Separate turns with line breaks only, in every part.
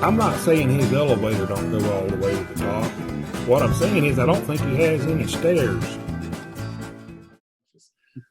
I'm not saying his elevator don't go all the way to the top. What I'm saying is I don't think he has any stairs.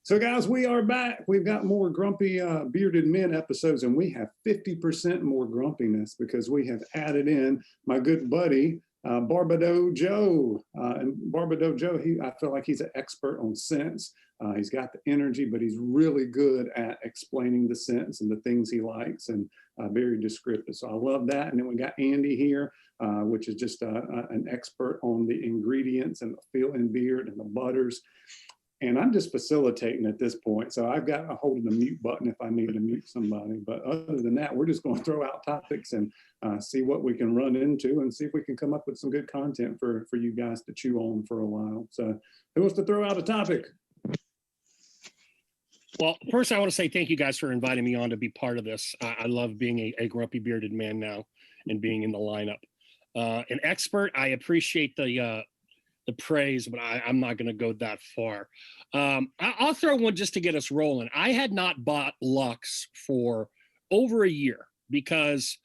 So, guys, we are back. We've got more Grumpy Bearded Men episodes, and we have 50% more grumpiness because we have added in my good buddy, Barbado Joe. And Barbado Joe, I feel like he's an expert on scents. He's got the energy, but he's really good at explaining the scents and the things he likes, and very descriptive. So I love that. And then we got Andy here, which is just an expert on the ingredients and the feel-in beard and the butters. And I'm just facilitating at this point. So I've got a hold of the mute button if I need to mute somebody. But other than that, we're just going to throw out topics and see what we can run into and see if we can come up with some good content for you guys to chew on for a while. So who wants to throw out a topic?
Well, first, I want to say thank you guys for inviting me on to be part of this. I love being a grumpy bearded man now and being in the lineup. An expert, I appreciate the praise, but I'm not going to go that far. I'll throw one just to get us rolling. I had not bought Lux for over a year because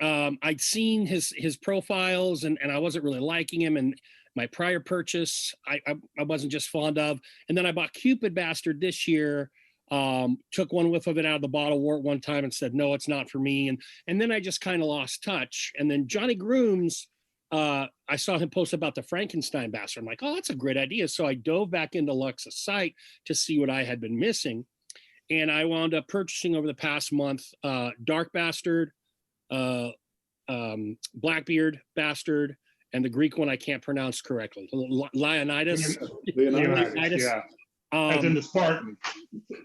I'd seen his profiles and I wasn't really liking him. And my prior purchase, I wasn't just fond of. And then I bought Cupid Bastard this year, took one whiff of it out of the bottle, wore it one time and said, no, it's not for me. And then I just kind of lost touch. And then Johnny Grooms, I saw him post about the Frankenstein Bastard. I'm like, oh, that's a great idea. So I dove back into Lux's site to see what I had been missing. And I wound up purchasing over the past month, Dark Bastard, Blackbeard Bastard, and the Greek one I can't pronounce correctly. Leonidas.
Leonidas, yeah. As in the Spartan.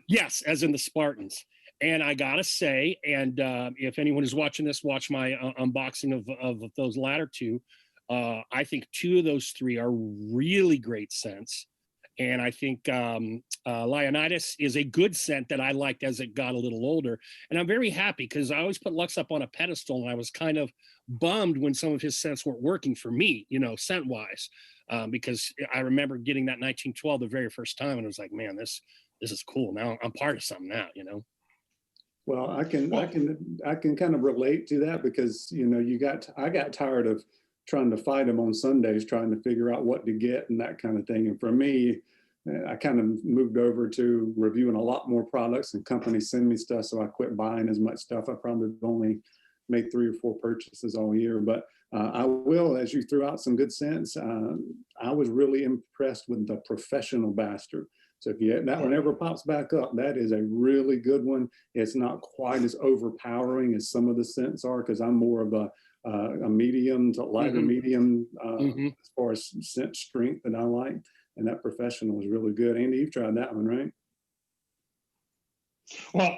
Yes, as in the Spartans. And I gotta say, and if anyone is watching this, watch my unboxing of those latter two. I think two of those three are really great scents. And I think Leonidas is a good scent that I liked as it got a little older. And I'm very happy because I always put Lux up on a pedestal, and I was kind of bummed when some of his scents weren't working for me, scent-wise, because I remember getting that 1912 the very first time, and I was like, man, this is cool. Now I'm part of something now,
Well, I can kind of relate to that because I got tired of trying to fight him on Sundays, trying to figure out what to get and that kind of thing. And for me, I kind of moved over to reviewing a lot more products, and companies send me stuff, so I quit buying as much stuff. I probably only made 3 or 4 purchases all year, but I will, as you threw out some good scents, I was really impressed with the Professional Bastard. So if that one ever pops back up, that is a really good one. It's not quite as overpowering as some of the scents are, because I'm more of a medium to lighter medium as far as scent strength that I like. And that Professional is really good. Andy, you've tried that one, right?
Well,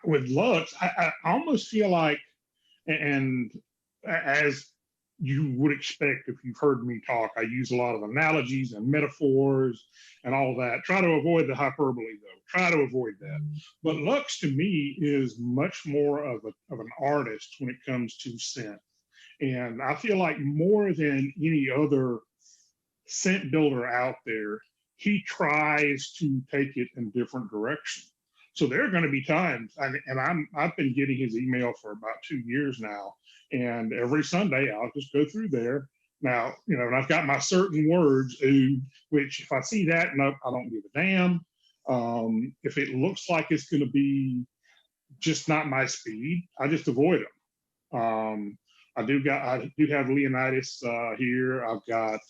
with Lux, I almost feel like, and as you would expect if you've heard me talk, I use a lot of analogies and metaphors and all that. Try to avoid the hyperbole, though. Try to avoid that. But Lux, to me, is much more of an artist when it comes to scent. And I feel like more than any other scent builder out there, he tries to take it in different directions. So there are going to be times, and I've been getting his email for about 2 years now, and every Sunday I'll just go through there. Now, and I've got my certain words, which if I see that, no, I don't give a damn. If it looks like it's going to be just not my speed, I just avoid them. I do have Leonidas here. I've got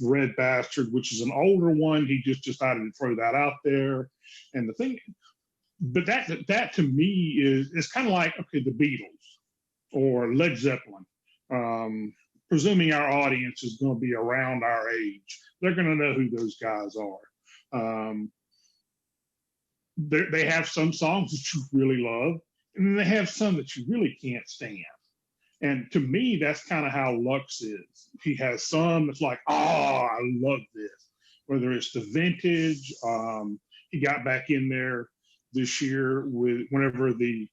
Red Bastard, which is an older one. He just decided to throw that out there. And the thing, but that to me is kind of like, okay, the Beatles or Led Zeppelin. Presuming our audience is going to be around our age, they're going to know who those guys are. They have some songs that you really love, and then they have some that you really can't stand. And to me, that's kind of how Lux is. He has some that's like, oh, I love this. Whether it's the vintage, he got back in there this year with whenever the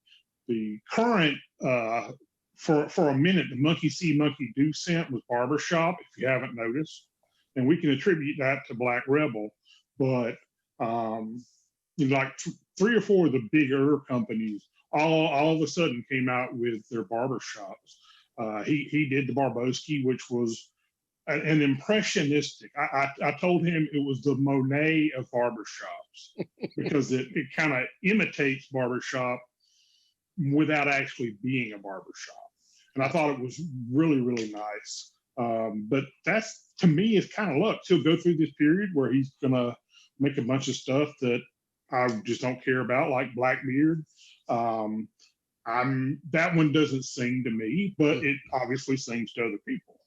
current, for a minute, the Monkey See, Monkey Do scent was Barbershop, if you haven't noticed. And we can attribute that to Black Rebel. But like 3 or 4 of the big herb companies all of a sudden came out with their barber shops. He did the Barboski, which was an impressionistic. I told him it was the Monet of barbershops because it kind of imitates barbershop without actually being a barbershop. And I thought it was really, really nice. But that's, to me, is kind of luck. He'll go through this period where he's going to make a bunch of stuff that I just don't care about, like Blackbeard. That one doesn't sing to me, but it obviously sings to other people.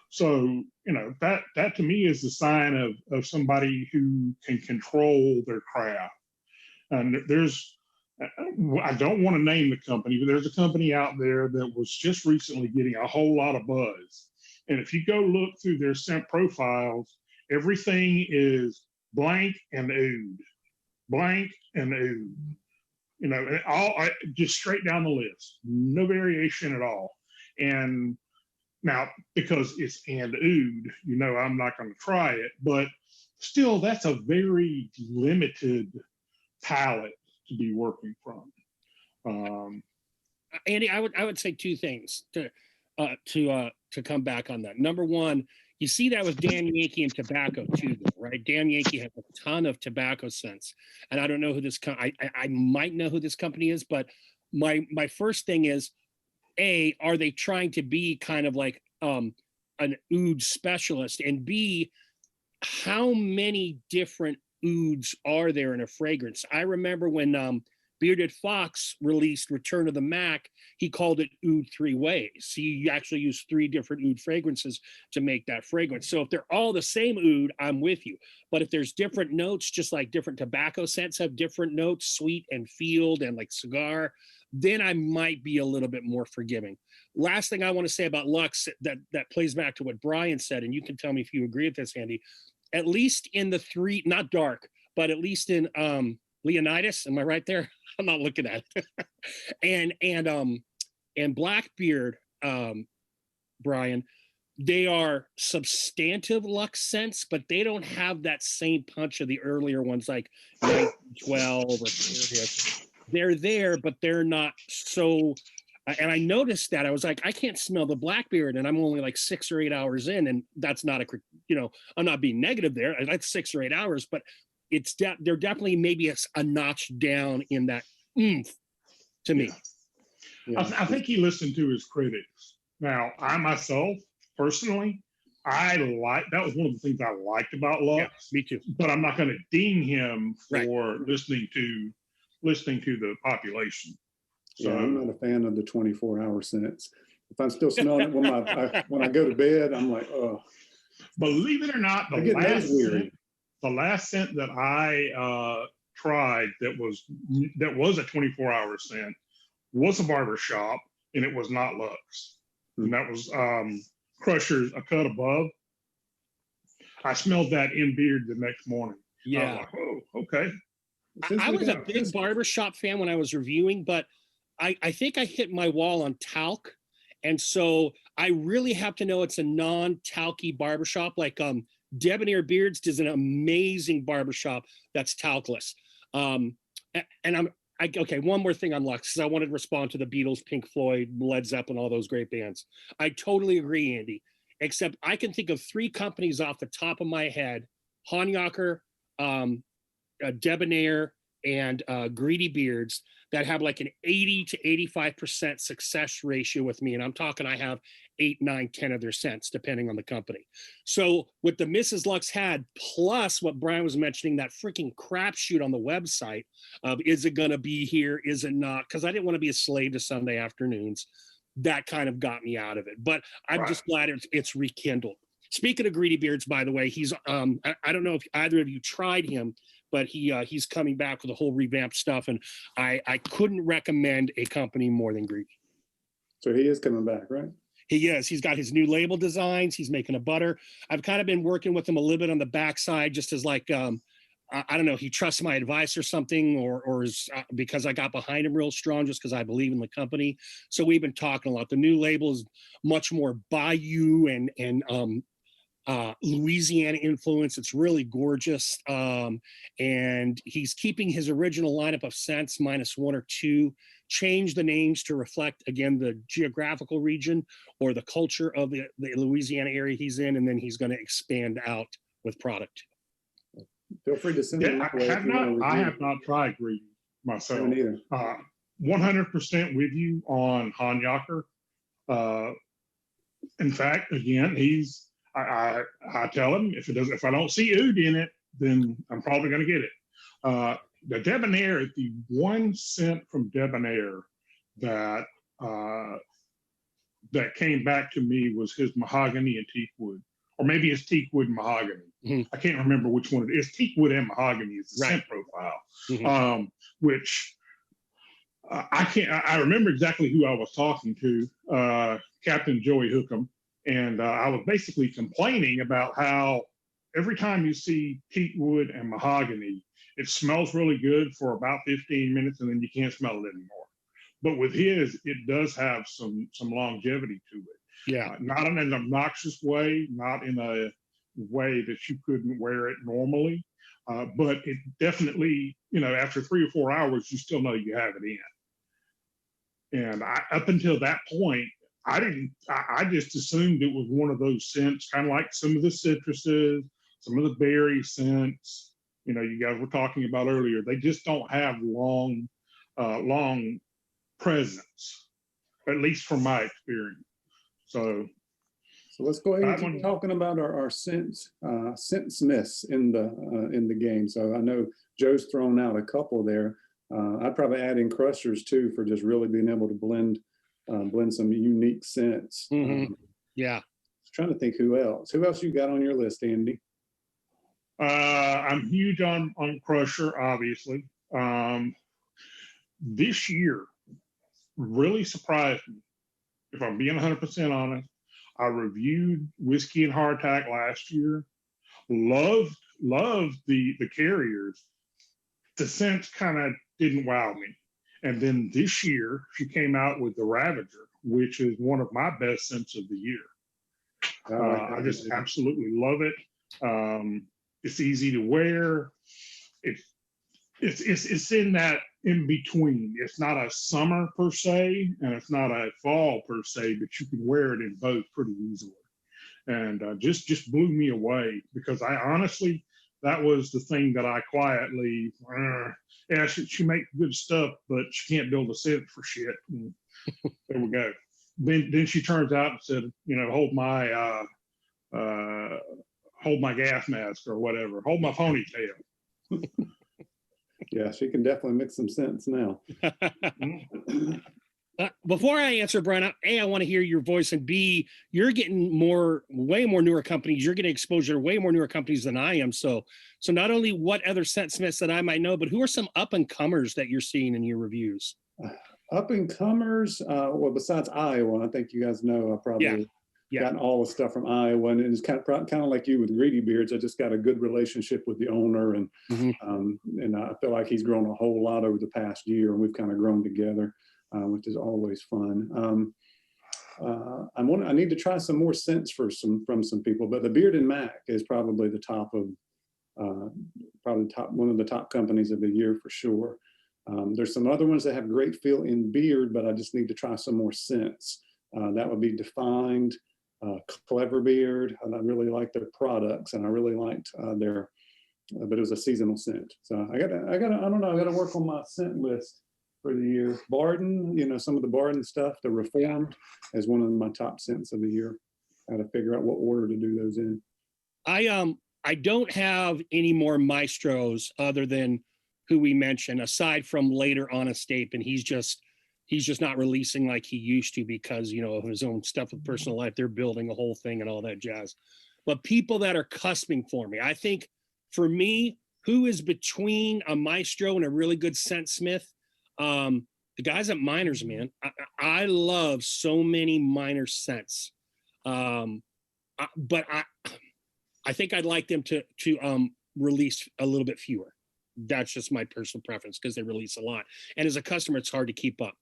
So, that to me is the sign of somebody who can control their craft. And I don't want to name the company, but there's a company out there that was just recently getting a whole lot of buzz. And if you go look through their scent profiles, everything is blank and oud, blank and oud. All just straight down the list, no variation at all. And now, because it's and oud, I'm not going to try it, but still, that's a very limited palette to be working from.
Andy, I would say two things to come back on that. Number one, you see that with Dan Yankee and tobacco too, right? Dan Yankee has a ton of tobacco scents, and I don't know who this. I might know who this company is, but my first thing is, are they trying to be kind of like an oud specialist, and B, how many different ouds are there in a fragrance? I remember when Bearded Fox released Return of the Mac, he called it oud 3 ways. So you actually use 3 different oud fragrances to make that fragrance. So if they're all the same oud, I'm with you. But if there's different notes, just like different tobacco scents have different notes, sweet and field and like cigar, then I might be a little bit more forgiving. Last thing I want to say about Lux that plays back to what Brian said, and you can tell me if you agree with this, Andy, at least in the 3, not dark, but at least in Leonidas, am I right there? I'm not looking at it. and Blackbeard, Brian, they are substantive Lux scents, but they don't have that same punch of the earlier ones like 1912 or Sirius. They're there, but they're not so. And I noticed that I was like, I can't smell the Blackbeard, and I'm only like 6 or 8 hours in, and that's not I'm not being negative there. That's 6 or 8 hours, but they're definitely maybe a notch down in that oomph to me.
Yeah. I think he listened to his critics. Now, I myself, personally, that was one of the things I liked about Lux.
Yeah, me too.
But I'm not going to ding him for listening to the population. So,
yeah, I'm not a fan of the 24-hour scents. If I'm still smelling it when I go to bed, I'm like, oh.
Believe it or not, the last scent that I tried that was a 24-hour scent was a barbershop, and it was not Lux. And that was Crusher's A Cut Above. I smelled that in beard the next morning.
Yeah.
I was like, oh, okay.
I was a big barbershop fan when I was reviewing, but I think I hit my wall on talc. And so I really have to know it's a non-talky barbershop. Like Debonair Beards does an amazing barbershop that's talcless. Okay, one more thing on Lux, because I wanted to respond to the Beatles, Pink Floyd, Led Zeppelin, all those great bands. I totally agree, Andy, except I can think of 3 companies off the top of my head, Honyaker, Debonair, and Greedy Beards, that have like an 80 to 85% success ratio with me. And I'm talking, I have 8, 9, 10 of their scents, depending on the company. So with the Mrs. Lux had, plus what Brian was mentioning, that freaking crapshoot on the website of, is it going to be here? Is it not? Because I didn't want to be a slave to Sunday afternoons. That kind of got me out of it. But I'm just glad it's rekindled. Speaking of Greedy Beards, by the way, he's I don't know if either of you tried him, but he's coming back with a whole revamped stuff, and I couldn't recommend a company more than Greedy.
So he is coming back, right?
He is. He's got his new label designs. He's making a butter. I've kind of been working with him a little bit on the backside, just as like I don't know, he trusts my advice or something, or is because I got behind him real strong, just because I believe in the company. So we've been talking a lot. The new label is much more Bayou and Louisiana influence. It's really gorgeous. And he's keeping his original lineup of scents minus one or two, change the names to reflect, again, the geographical region or the culture of the Louisiana area he's in. And then he's going to expand out with product.
Feel free to send it my way if you want to
I
review.
have not tried Greedy myself.
Haven't either.
100% with you on Hanyaker. In fact, again, I tell him if I don't see oud in it, then I'm probably going to get it. The Debonair, the one scent from Debonair that that came back to me was his mahogany and teak wood, or maybe it's teak wood and mahogany.
Mhm.
I can't remember which one it is. Teak wood and mahogany is the
Right.
scent profile,
Mhm.
which I can't. I remember exactly who I was talking to, Captain Joey Hookham, and I was basically complaining about how every time you see teak wood and mahogany, it smells really good for about 15 minutes, and then you can't smell it anymore. But with his, it does have some longevity to it.
Yeah.
Not in an obnoxious way, not in a way that you couldn't wear it normally, but it definitely, after 3 or 4 hours, you still know you have it in. And up until that point, I just assumed it was one of those scents, kind of like some of the citruses, some of the berry scents, you guys were talking about earlier. They just don't have long presence, at least from my experience. So
let's go ahead and
that
keep
one-
talking about our scent smiths in the game. So I know Joe's thrown out a couple there. I'd probably add in crushers too for just really being able to blend some unique scents.
Mhm. Yeah.
Trying to think who else. Who else you got on your list, Andy?
I'm huge on Crusher, obviously. This year really surprised me. If I'm being 100% honest, I reviewed Whiskey and Hardtack last year. Loved the carriers. The scents kind of didn't wow me. And then this year, she came out with the Ravager, which is one of my best scents of the year. I just absolutely love it. It's easy to wear. It's in that in between. It's not a summer per se, and it's not a fall per se, but you can wear it in both pretty easily. And just blew me away, because I honestly, that was the thing that I quietly, yeah, she makes good stuff, but she can't build a scent for shit. And there we go. Then she turns out and said, hold my gas mask or whatever, hold my ponytail.
Yeah, she can definitely mix some scents now.
Before I answer, Brian, I want to hear your voice, and B, you're getting way more newer companies. You're getting exposure to way more newer companies than I am. So not only what other scent smiths that I might know, but who are some up and comers that you're seeing in your reviews?
Up and comers, well, besides Iowa, I think you guys know I probably gotten all the stuff from Iowa, and it's kind of like you with Greedy Beards. I just got a good relationship with the owner, and and I feel like he's grown a whole lot over the past year, and we've kind of grown together, which is always fun. I need to try some more scents from some people, but the Beard and Mac is probably the top of one of the top companies of the year for sure. There's some other ones that have great feel in beard, but I just need to try some more scents. That would be Defined, Clever Beard, and I really like their products, and I really liked their, but it was a seasonal scent. So I don't know, I gotta work on my scent list for the year. Barden, some of the Barden stuff, the Reformed is one of my top scents of the year. I gotta figure out what order to do those in.
I don't have any more maestros other than who we mentioned, aside from later on estate, and he's just not releasing like he used to because of his own stuff with personal life. They're building a whole thing and all that jazz. But people that are cusping for me, I think for me, who is between a maestro and a really good scent smith, the guys at Miners, man. I love so many Minor scents, but I think I'd like them to release a little bit fewer. That's just my personal preference, because they release a lot, and as a customer, it's hard to keep up.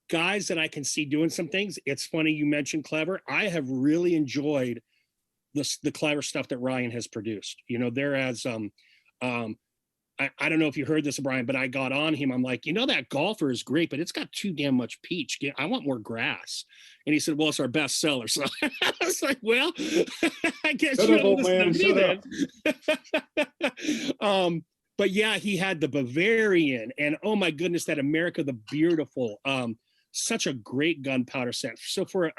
Guys that I can see doing some things. It's funny you mentioned Clever. I have really enjoyed the clever stuff that Ryan has produced. You know, there as I don't know if you heard this, Brian, but I got on him. I'm like, you know, that golfer is great, but it's got too damn much peach. I want more grass. And he said, well, it's our best seller. So I was like, well, I guess you don't listen to me then. But yeah, he had the Bavarian, and oh my goodness, that America the Beautiful. Such a great gunpowder set. So for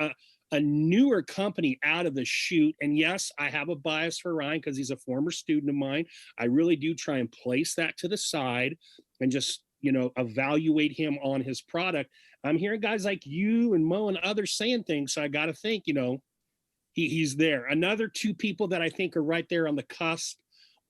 a newer company out of the chute, and yes, I have a bias for Ryan because he's a former student of mine. I really do try and place that to the side and just, you know, evaluate him on his product. I'm hearing guys like you and Mo and others saying things, so I got to think, you know, he's there. Another two people that I think are right there on the cusp.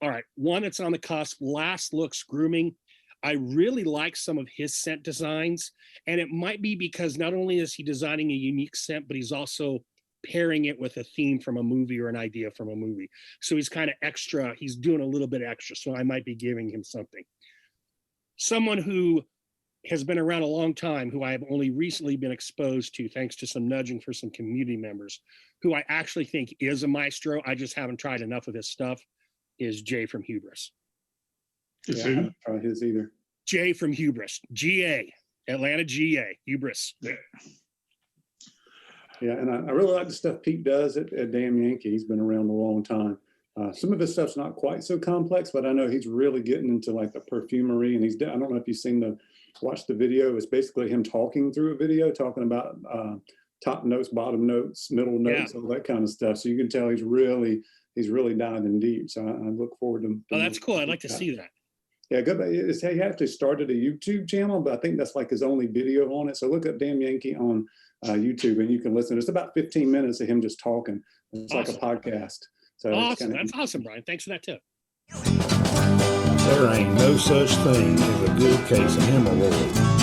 All right, one that's on the cusp, Last Looks Grooming. I really like some of his scent designs, and it might be because not only is he designing a unique scent, but he's also pairing it with a theme from a movie or an idea from a movie. So he's kind of extra, he's doing a little bit extra, so I might be giving him something. Someone who has been around a long time, who I have only recently been exposed to, thanks to some nudging for some community members, who I actually think is a maestro, I just haven't tried enough of his stuff, is Jay from Hubris.
Yeah, I haven't tried his either.
Jay from Hubris, GA, Atlanta GA, Hubris.
Yeah, and I really like the stuff Pete does at Damn Yankee. He's been around a long time. Some of his stuff's not quite so complex, but I know he's really getting into like the perfumery, and I don't know if you've seen watch the video. It's basically him talking through a video, talking about top notes, bottom notes, middle notes, all that kind of stuff. So you can tell he's really diving deep. So I look forward to.
Oh, that's cool. I'd like to see that.
Yeah, good. He actually started a YouTube channel, but I think that's like his only video on it. So look up Damn Yankee on YouTube, and you can listen. It's about 15 minutes of him just talking. It's awesome. Like a podcast. So
awesome. That's awesome, Brian. Thanks for that tip.
There ain't no such thing as a good case of hemorrhoids.